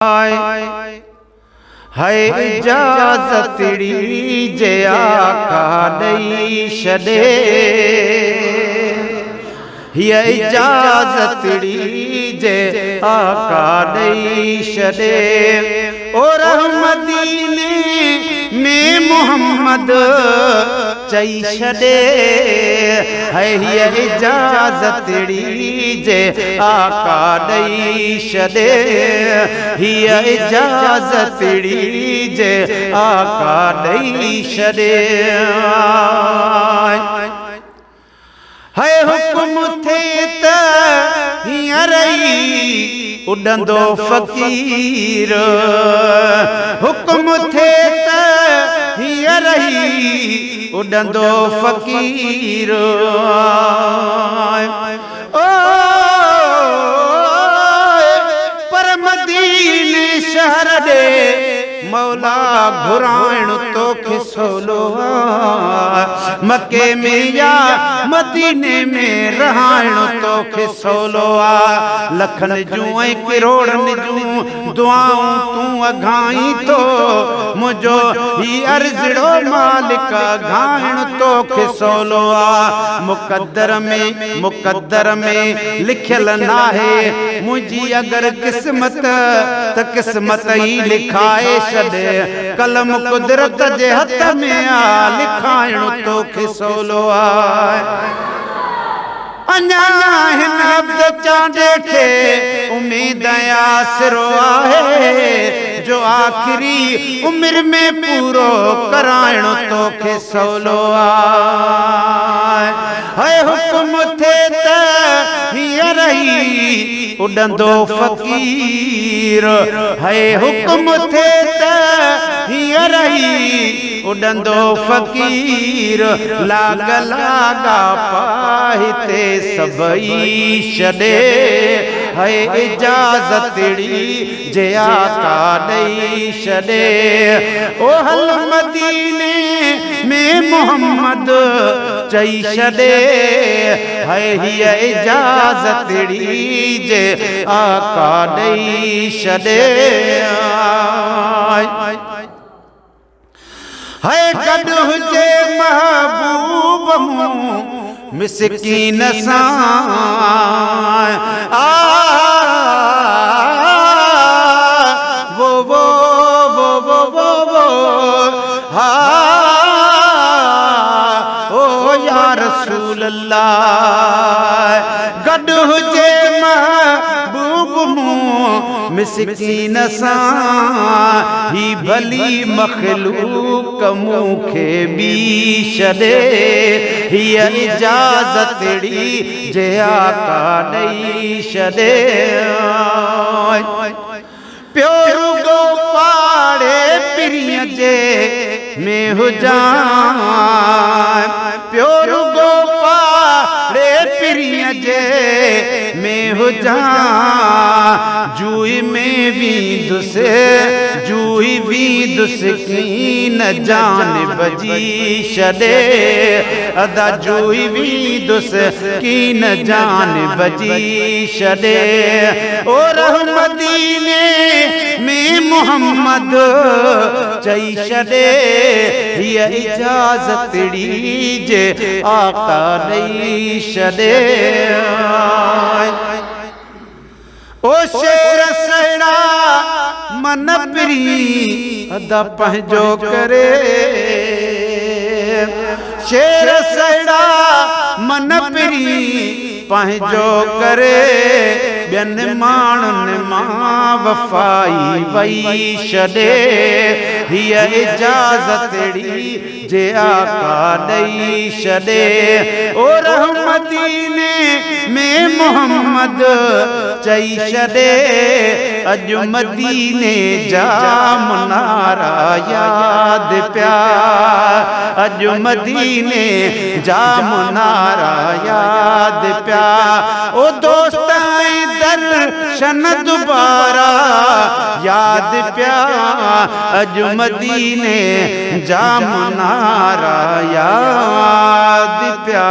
है इजाज़तड़ी जे आका ॾेई छॾे, हीअ इजाज़तड़ी जे आका ॾेई छॾे। ओ रहमदीने में मोहम्मद चई छॾे, है हीअ इजाज़तड़ी जे आका ॾेई छॾे, हीअ इजाज़तड़ी जे आका ॾेई छॾे। है हुक्म थे त हींअर ई उॾंदो फ़क़ीर, हुक्म थे त हींअर ई उॾंदो फ़क़ीर। ओ पर मदीने शहर ॾे मौला घुराइण तोखे सवलो आ, मके में या मदीने में रहाइण तोखे सवलो आ। लखन जूं ऐं करोड़नि जूं दुआऊं तूं अघाई थो, मुंहिंजो ही अर्ज़ड़ो मालिक अघाइण तोखे सवलो आ। मुक़द्दर में लिखियल नाहे मुंहिंजी अगर किस्मत त किस्मत ई लिखाए छॾे, कलम कुदरत जे हथ में आ, लिखाइण तोखे सवलो आहे। अञा हिन अब्द चांडे खे उम्मीद आसिरो आहे, जो आखिरी उम्र में पूरो कराइण तोखे सवलो आहे। है हुक्म थे त हींअर ई उॾंदो फ़क़ीर, है हुक्म थे त हींअर ई उॾंदो फ़क़ीर। लाग लागा पाहिते सभई छॾे, है इजाज़तड़ी जे आका ॾेई छॾे। ओ हल मदीने में मोहम्मद चई छॾे, है हीअ इजाज़तड़ी जे आका ॾेई छॾे। है गॾु हुजे महबूब मूं मिस्कीन सां, वो वो वो वो वो वो हा ओ या रसूल अल्लाह। गॾु हुजे महबूब मूं मिस्कीन सां, ही भली मखलूक मूंखे बि छॾे, हीअ इजाज़तड़ी जे आका ॾेई छॾे। पियो रुगो पाड़े पिरीअ जे में हुजां, पियो रुगो पाड़े पिरीअ जे में हुजां, जूई में वींदुसि जूई वींदुसि कीन जान बजी छॾे, अदा जूई वींदुसि कीन जान बजी छॾे। ओ रहमदीने में मोहम्मद चई छॾे, हीअ इजाज़तड़ी जे आका ॾेई छॾे। ओ शेर सड़ा मन पिरी अदा पंहिंजो करे, शेर सड़ा मन पिरी पंहिंजो करे, ॿियनि माण्हुनि मां वफ़ाई वई छॾे, हीअ इजाज़तड़ी जे आका ॾेई छॾे। ओ रहमदीने में मोहम्मद चई छॾे, अॼु मदीने जा मुनारा याद पिया, अॼु मदीने जा मुनारा याद पिया। ओ दोस्त दर्शन दुबारा याद पिया, अॼु मदीने जा मुनारा याद पिया।